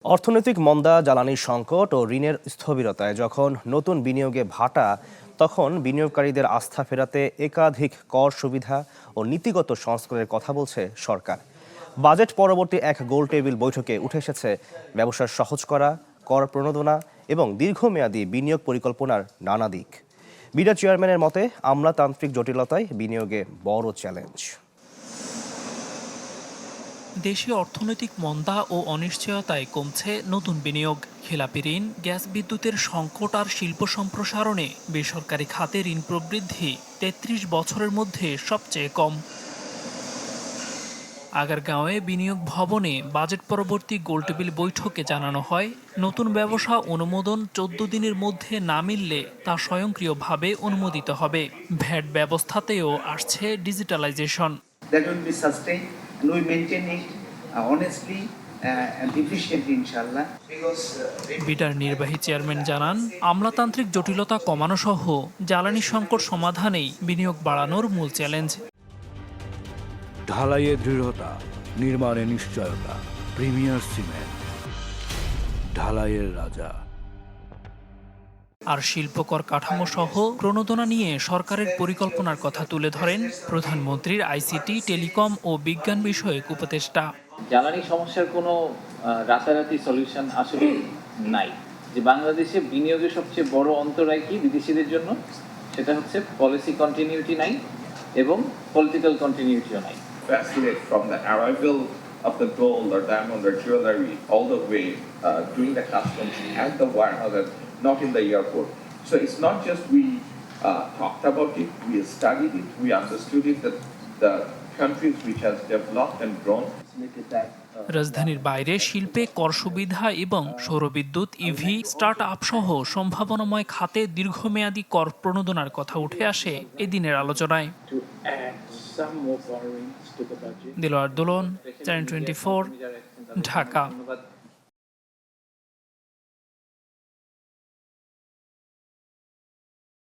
অর্থনৈতিক মন্দা, জ্বালানি সংকট ও ঋণের স্থবিরতায় যখন নতুন বিনিয়োগে ভাটা, তখন বিনিয়োগকারীদের আস্থা ফেরাতে একাধিক কর সুবিধা ও নীতিগত সংস্কারের কথা বলছে সরকার। বাজেট পরবর্তী এক গোলটেবিল বৈঠকে উঠে এসেছে ব্যবসা সহজ করা, কর প্রণোদনা এবং দীর্ঘমেয়াদী বিনিয়োগ পরিকল্পনার নানা দিক। বিডা চেয়ারম্যানের মতে আমলাতান্ত্রিক জটিলতায় বিনিয়োগে বড় চ্যালেঞ্জ। দেশে অর্থনৈতিক মন্দা ও অনিশ্চয়তায় কমছে নতুন বিনিয়োগ। খেলাপি ঋণ, গ্যাস বিদ্যুতের সংকট আর শিল্প সম্প্রসারণে বেসরকারি খাতে ঋণ প্রবৃদ্ধি ৩৩ বছরের মধ্যে সবচেয়ে কম। আগারগাঁওয়ে বিনিয়োগ ভবনে বাজেট পরবর্তী গোলটেবিল বৈঠকে জানানো হয়, নতুন ব্যবসা অনুমোদন ১৪ দিনের মধ্যে না মিললে তা স্বয়ংক্রিয়ভাবে অনুমোদিত হবে। ভ্যাট ব্যবস্থাতেও আসছে digitalization. That will be sustained and we maintain it honestly and efficiently inshallah because বিডার নির্বাহী চেয়ারম্যান জানান, আমলাতান্ত্রিক জটিলতা কমানো সহ জ্বালানি সংকট সমাধানেই বিনিয়োগ বাড়ানোর মূল চ্যালেঞ্জ। ঢালাইয়ে দৃঢ়তা, নির্মাণে নিশ্চয়তা। প্রিমিয়ার সিমেন্ট, ঢালাইয়ের রাজা। আর শিল্পকর কাঠামো সহ প্রণোদনা নিয়ে সরকারের পরিকল্পনার কথা তুলে ধরেন প্রধানমন্ত্রীর আইসিটি, টেলিকম ও বিজ্ঞান বিষয়ক উপদেষ্টা। জ্বালানি সমস্যার কোনো রাতারাতি সলিউশন আসলে নাই। যে বাংলাদেশে বিনিয়োগের সবচেয়ে বড় অন্তরায় কি বিদেশিদের জন্য, সেটা হচ্ছে পলিসি কন্টিনিউটি নাই এবং পলিটিক্যাল কন্টিনিউটিও নাই। Fascinated from the arrival of the gold or diamond or jewelry all the way during the customs and the warehouse and not in the airport. So it's not just we talked about it, we studied it, we understood it, that the countries which has developed and grown. রাজধানীর বাইরে শিল্পে কর সুবিধা এবং সৌরবিদ্যুৎ, EV, start up সহ সম্ভাবনাময় খাতে দীর্ঘমেয়াদী কর প্রণোদনার কথা উঠে আসে এদিনের আলোচনায়। দিলওয়ার দোলন, চ্যানেল 24, ঢাকা।